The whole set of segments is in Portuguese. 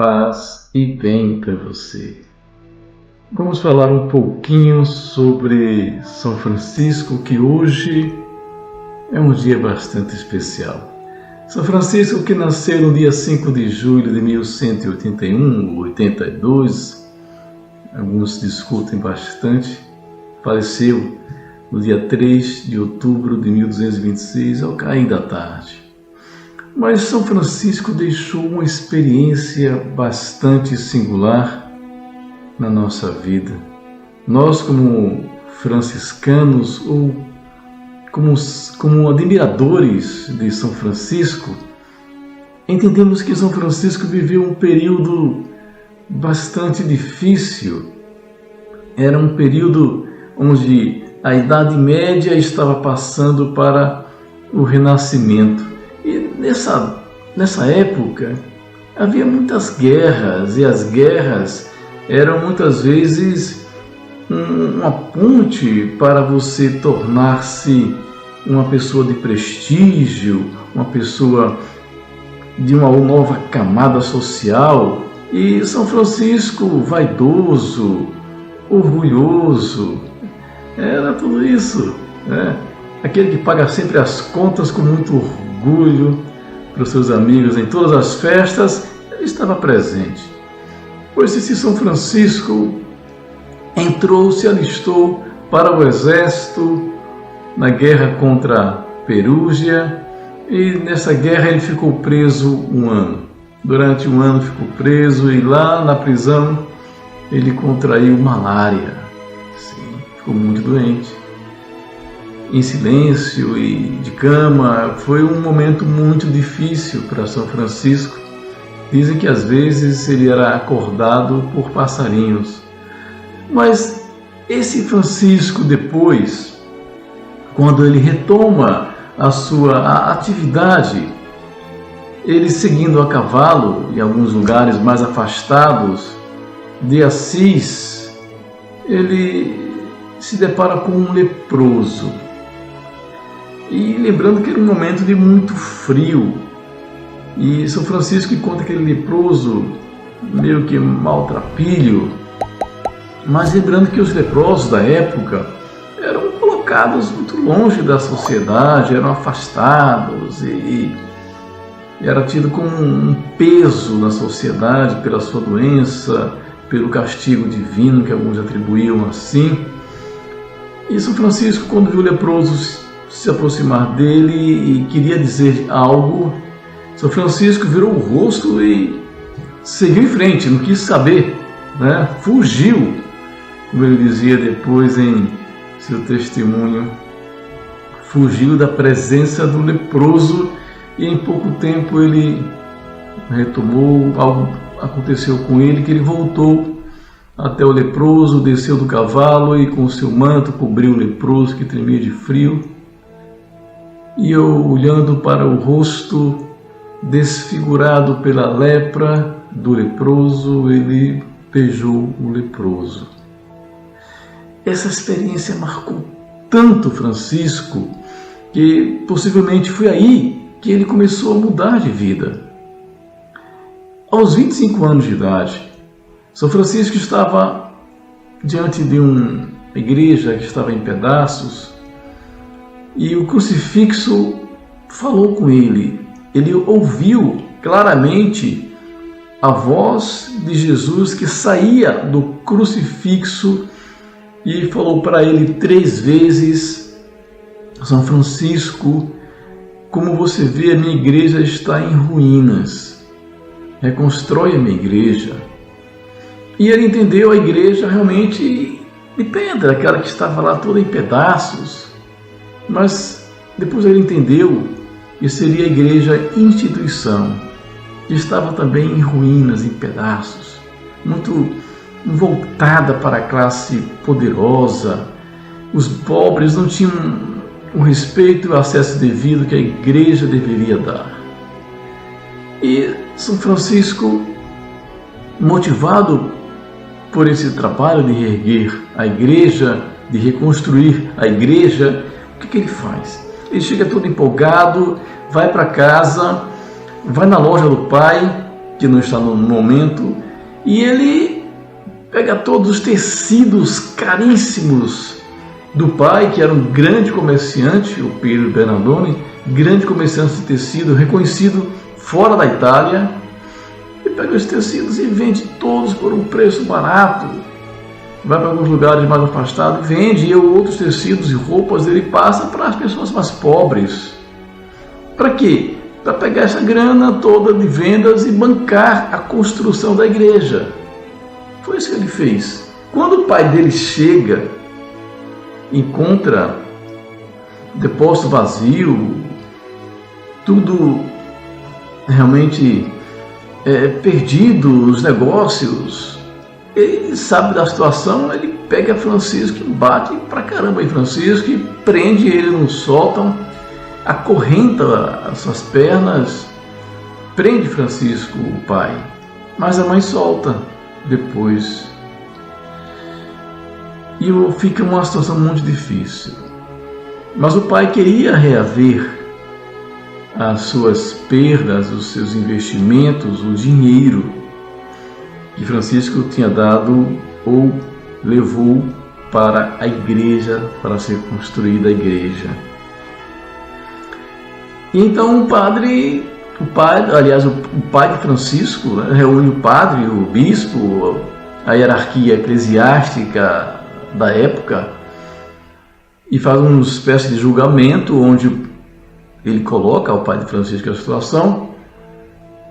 Paz e bem para você. Vamos falar um pouquinho sobre São Francisco, que hoje é um dia bastante especial. São Francisco, que nasceu no dia 5 de julho de 1181 ou 82, alguns discutem bastante, faleceu no dia 3 de outubro de 1226, ao cair da tarde. Mas São Francisco deixou uma experiência bastante singular na nossa vida. Nós, como franciscanos ou como admiradores de São Francisco, entendemos que São Francisco viveu um período bastante difícil. Era um período onde a Idade Média estava passando para o Renascimento. E nessa época havia muitas guerras, e as guerras eram muitas vezes uma ponte para você tornar-se uma pessoa de prestígio, uma pessoa de uma nova camada social. E São Francisco, vaidoso, orgulhoso, era tudo isso, né? Aquele que paga sempre as contas com muito orgulho para os seus amigos em todas as festas, ele estava presente. Pois esse São Francisco se alistou para o exército na guerra contra Perúgia, e nessa guerra ele ficou preso um ano. Durante um ano ficou preso, e lá na prisão ele contraiu malária. Sim, ficou muito doente. Em silêncio e de cama, foi um momento muito difícil para São Francisco. Dizem que às vezes ele era acordado por passarinhos. Mas esse Francisco, depois, quando ele retoma a sua atividade, ele seguindo a cavalo em alguns lugares mais afastados de Assis, ele se depara com um leproso. E lembrando que era um momento de muito frio, e São Francisco conta aquele leproso meio que maltrapilho, mas lembrando que os leprosos da época eram colocados muito longe da sociedade, eram afastados e era tido como um peso na sociedade pela sua doença, pelo castigo divino que alguns atribuíam assim. E São Francisco, quando viu o leproso se aproximar dele e queria dizer algo, São Francisco virou o rosto e seguiu em frente, não quis saber, né? Fugiu, como ele dizia depois em seu testemunho, fugiu da presença do leproso, e em pouco tempo ele retomou, algo aconteceu com ele, que ele voltou até o leproso, desceu do cavalo e com seu manto cobriu o leproso, que tremia de frio. E eu, olhando para o rosto desfigurado pela lepra do leproso, ele beijou o leproso. Essa experiência marcou tanto Francisco que possivelmente foi aí que ele começou a mudar de vida. Aos 25 anos de idade, São Francisco estava diante de uma igreja que estava em pedaços, e o crucifixo falou com ele. Ele ouviu claramente a voz de Jesus que saía do crucifixo e falou para ele 3 vezes: São Francisco, como você vê, a minha igreja está em ruínas. Reconstrói a minha igreja. E ele entendeu a igreja realmente de pedra, aquela que estava lá toda em pedaços. Mas depois ele entendeu que seria a igreja instituição, que estava também em ruínas, em pedaços, muito voltada para a classe poderosa. Os pobres não tinham o respeito e o acesso devido que a igreja deveria dar. E São Francisco, motivado por esse trabalho de reerguer a igreja, de reconstruir a igreja, o que ele faz? Ele chega todo empolgado, vai para casa, vai na loja do pai que não está no momento, e ele pega todos os tecidos caríssimos do pai, que era um grande comerciante, o Piero Bernardone, grande comerciante de tecido, reconhecido fora da Itália, e pega os tecidos e vende todos por um preço barato. Vai para alguns lugares mais afastados, vende, e outros tecidos e roupas ele passa para as pessoas mais pobres. Para quê? Para pegar essa grana toda de vendas e bancar a construção da igreja. Foi isso que ele fez. Quando o pai dele chega, encontra depósito vazio, tudo realmente perdido, os negócios, ele sabe da situação, ele pega Francisco e bate pra caramba em Francisco e prende ele no sótão, acorrenta as suas pernas, prende Francisco, o pai, mas a mãe solta depois. E fica uma situação muito difícil. Mas o pai queria reaver as suas perdas, os seus investimentos, o dinheiro que Francisco tinha dado ou levou para a igreja, para ser construída a igreja. E então o pai de Francisco, né, reúne o padre, o bispo, a hierarquia eclesiástica da época e faz uma espécie de julgamento onde ele coloca ao pai de Francisco a situação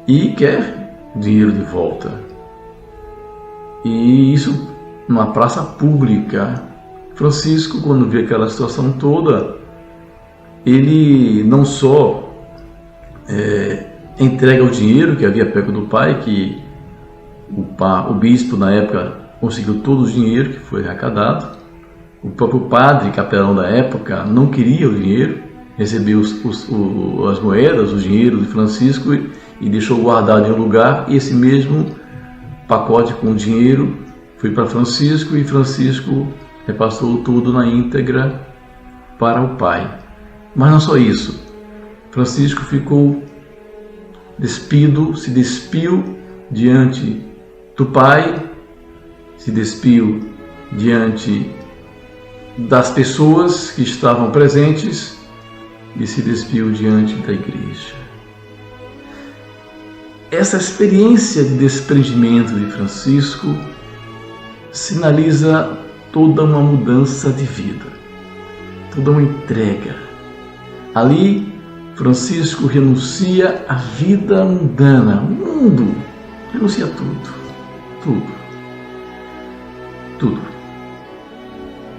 e quer dinheiro de volta. E isso numa praça pública. Francisco, quando vê aquela situação toda, ele não só entrega o dinheiro que havia pego do pai, que o bispo na época conseguiu todo o dinheiro que foi arrecadado. O próprio padre, capelão da época, não queria o dinheiro, recebeu as moedas, o dinheiro de Francisco e deixou guardado em um lugar, e esse mesmo pacote com o dinheiro foi para Francisco e Francisco repassou tudo na íntegra para o pai. Mas não só isso, Francisco ficou se despiu diante do pai, se despiu diante das pessoas que estavam presentes e se despiu diante da igreja. Essa experiência de desprendimento de Francisco sinaliza toda uma mudança de vida, toda uma entrega. Ali, Francisco renuncia à vida mundana, o mundo, renuncia a tudo.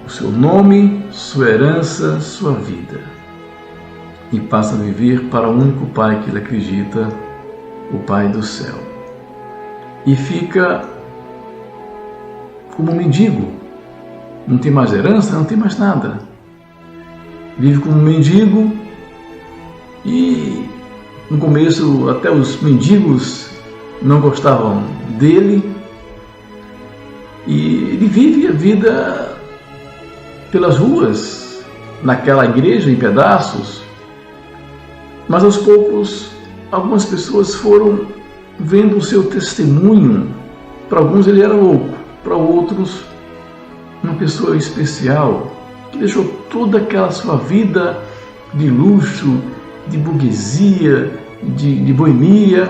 O seu nome, sua herança, sua vida. E passa a viver para o único Pai que ele acredita, o Pai do céu. E fica como um mendigo. Não tem mais herança, não tem mais nada. Vive como um mendigo e no começo até os mendigos não gostavam dele. E ele vive a vida pelas ruas, naquela igreja em pedaços. Mas aos poucos, algumas pessoas foram vendo o seu testemunho. Para alguns ele era louco, para outros uma pessoa especial, que deixou toda aquela sua vida de luxo, de burguesia, de boemia,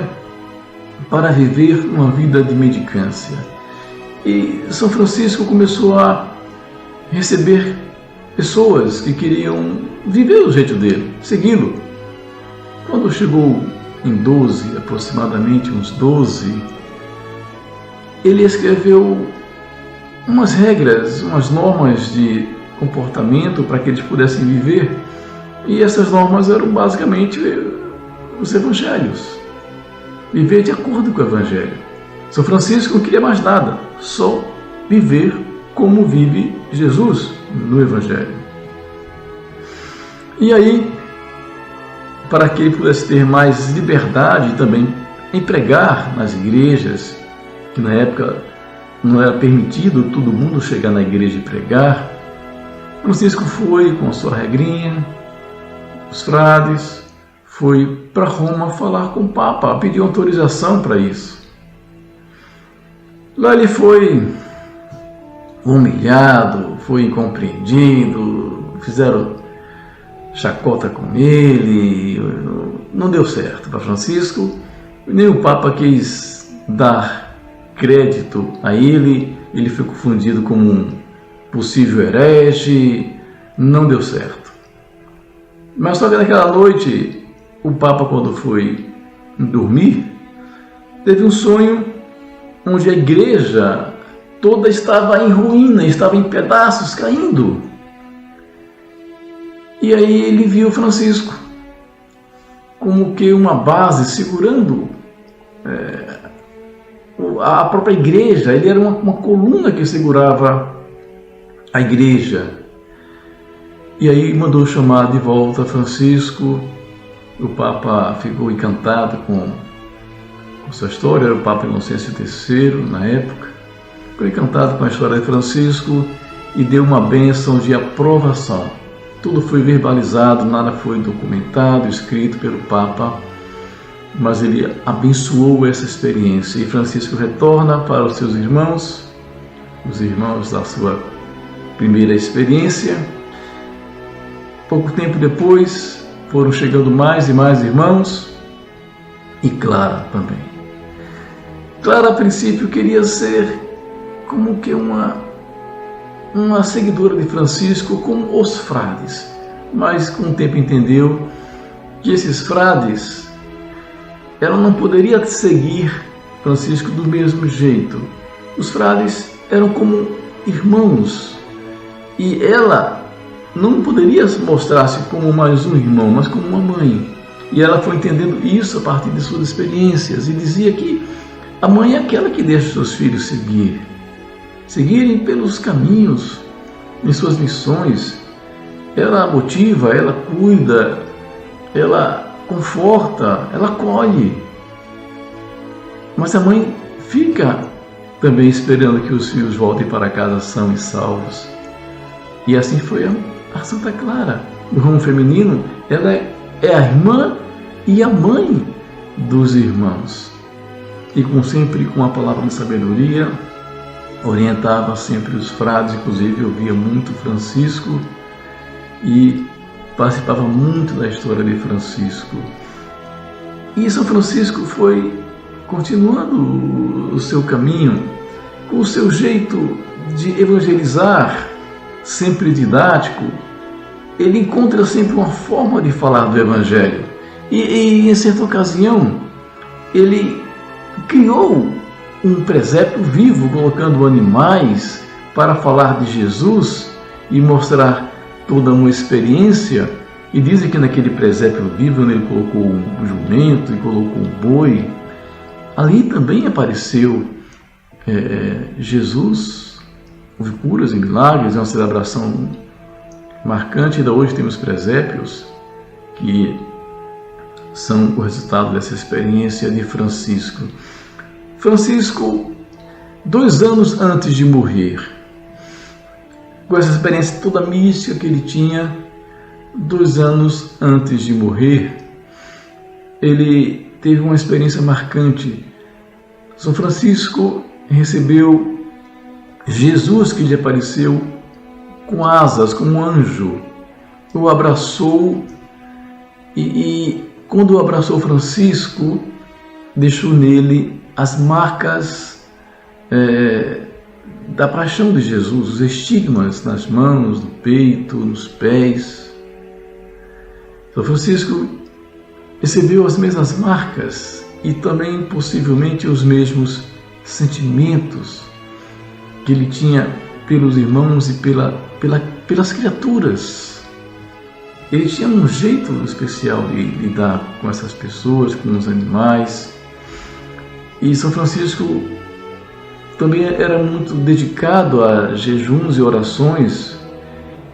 para viver uma vida de mendicância. E São Francisco começou a receber pessoas que queriam viver do jeito dele, segui-lo. Quando chegou em 12, aproximadamente uns 12, ele escreveu umas regras, umas normas de comportamento para que eles pudessem viver, e essas normas eram basicamente os evangelhos, viver de acordo com o evangelho. São Francisco não queria mais nada, só viver como vive Jesus no evangelho. E aí, para que ele pudesse ter mais liberdade também em pregar nas igrejas, que na época não era permitido todo mundo chegar na igreja e pregar, Francisco foi com a sua regrinha, os frades, foi para Roma falar com o Papa, pediu autorização para isso. Lá ele foi humilhado, foi incompreendido, fizeram chacota com ele, não deu certo para Francisco, nem o Papa quis dar crédito a ele, ele foi confundido como um possível herege, não deu certo. Mas só que naquela noite, o Papa, quando foi dormir, teve um sonho onde a igreja toda estava em ruína, estava em pedaços, caindo. E aí ele viu Francisco como que uma base segurando a própria igreja. Ele era uma coluna que segurava a igreja. E aí mandou chamar de volta Francisco. O Papa ficou encantado com sua história, era o Papa Inocêncio III na época. Ficou encantado com a história de Francisco e deu uma bênção de aprovação. Tudo foi verbalizado, nada foi documentado, escrito pelo Papa, mas ele abençoou essa experiência. E Francisco retorna para os seus irmãos, os irmãos da sua primeira experiência. Pouco tempo depois, foram chegando mais e mais irmãos, e Clara também. Clara, a princípio, queria ser como que uma seguidora de Francisco, como os frades, mas com o tempo entendeu que esses frades, ela não poderia seguir Francisco do mesmo jeito. Os frades eram como irmãos e ela não poderia mostrar-se como mais um irmão, mas como uma mãe. E ela foi entendendo isso a partir de suas experiências e dizia que a mãe é aquela que deixa seus filhos seguirem pelos caminhos, em suas missões. Ela motiva, ela cuida, ela conforta, ela acolhe. Mas a mãe fica também esperando que os filhos voltem para casa são e salvos. E assim foi a Santa Clara. No ramo feminino, ela é a irmã e a mãe dos irmãos. E sempre com a palavra de sabedoria, orientava sempre os frades, inclusive eu via muito Francisco e participava muito da história de Francisco. E São Francisco foi continuando o seu caminho, com o seu jeito de evangelizar, sempre didático. Ele encontra sempre uma forma de falar do Evangelho. E em certa ocasião, ele criou um presépio vivo, colocando animais para falar de Jesus e mostrar toda uma experiência. E dizem que naquele presépio vivo, onde ele colocou um jumento e colocou um boi, ali também apareceu Jesus, houve curas e milagres, é uma celebração marcante. Ainda hoje temos presépios que são o resultado dessa experiência de Francisco. Francisco, 2 anos antes de morrer, com essa experiência toda mística que ele tinha, 2 anos antes de morrer, ele teve uma experiência marcante. São Francisco recebeu Jesus, que lhe apareceu com asas, como um anjo, o abraçou e quando o abraçou Francisco, deixou nele as marcas da paixão de Jesus, os estigmas nas mãos, no peito, nos pés. São Francisco recebeu as mesmas marcas e também possivelmente os mesmos sentimentos que ele tinha pelos irmãos e pelas criaturas. Ele tinha um jeito especial de lidar com essas pessoas, com os animais. E São Francisco também era muito dedicado a jejuns e orações,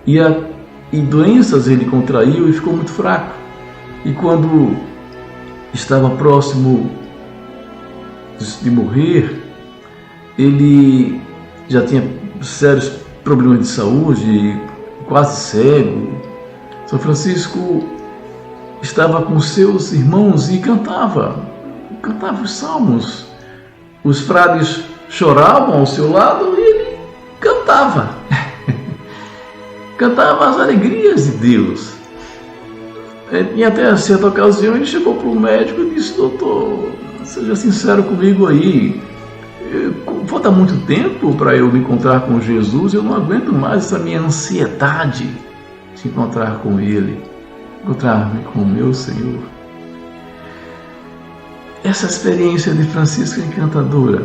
e doenças ele contraiu e ficou muito fraco. E quando estava próximo de morrer, ele já tinha sérios problemas de saúde, quase cego. São Francisco estava com seus irmãos e cantava os salmos. Os frades choravam ao seu lado e ele cantava. Cantava as alegrias de Deus. E até certa ocasião ele chegou para o médico e disse: doutor, seja sincero comigo aí, falta muito tempo para eu me encontrar com Jesus, eu não aguento mais essa minha ansiedade de encontrar com Ele, encontrar-me com o meu Senhor. Essa experiência de Francisco é encantadora.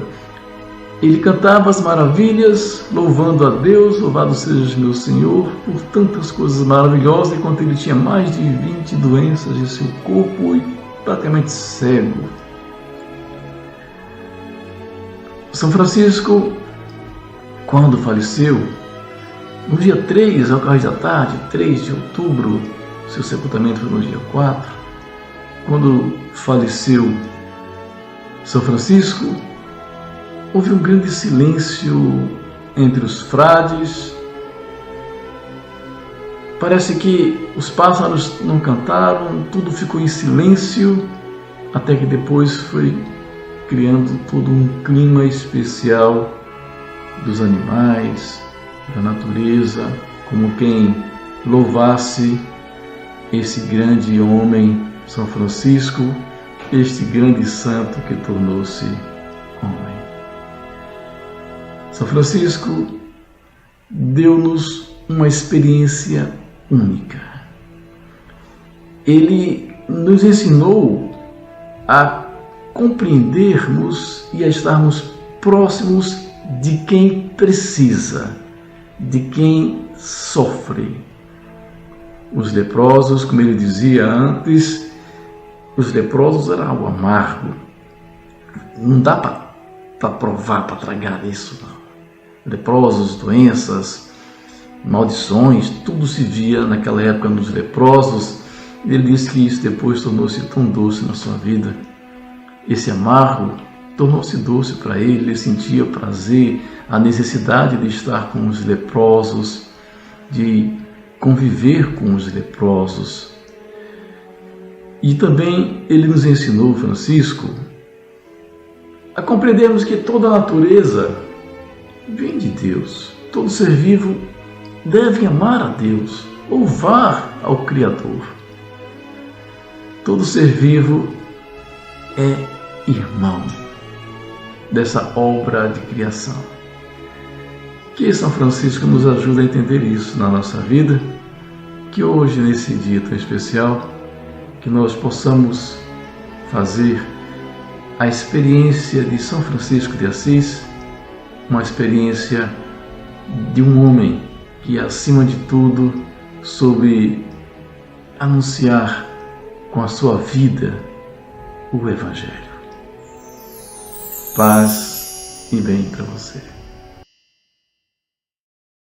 Ele cantava as maravilhas, louvando a Deus, louvado seja meu Senhor, por tantas coisas maravilhosas, enquanto ele tinha mais de 20 doenças em seu corpo e praticamente cego. São Francisco, quando faleceu, no dia 3, ao cair da tarde, 3 de outubro, seu sepultamento foi no dia 4, quando faleceu São Francisco, houve um grande silêncio entre os frades. Parece que os pássaros não cantaram, tudo ficou em silêncio, até que depois foi criando todo um clima especial dos animais, da natureza, como quem louvasse esse grande homem, São Francisco, este grande santo que tornou-se homem. São Francisco deu-nos uma experiência única. Ele nos ensinou a compreendermos e a estarmos próximos de quem precisa, de quem sofre. Os leprosos, como ele dizia antes, os leprosos eram algo amargo. Não dá para provar, para tragar isso, não. Leprosos, doenças, maldições, tudo se via naquela época nos leprosos. Ele disse que isso depois tornou-se tão doce na sua vida. Esse amargo tornou-se doce para ele, ele sentia prazer, a necessidade de estar com os leprosos, de conviver com os leprosos. E também ele nos ensinou, Francisco, a compreendermos que toda a natureza vem de Deus. Todo ser vivo deve amar a Deus, louvar ao Criador. Todo ser vivo é irmão dessa obra de criação. Que São Francisco nos ajude a entender isso na nossa vida, que hoje, nesse dia tão especial, que nós possamos fazer a experiência de São Francisco de Assis, uma experiência de um homem que, acima de tudo, soube anunciar com a sua vida o Evangelho. Paz e bem para você.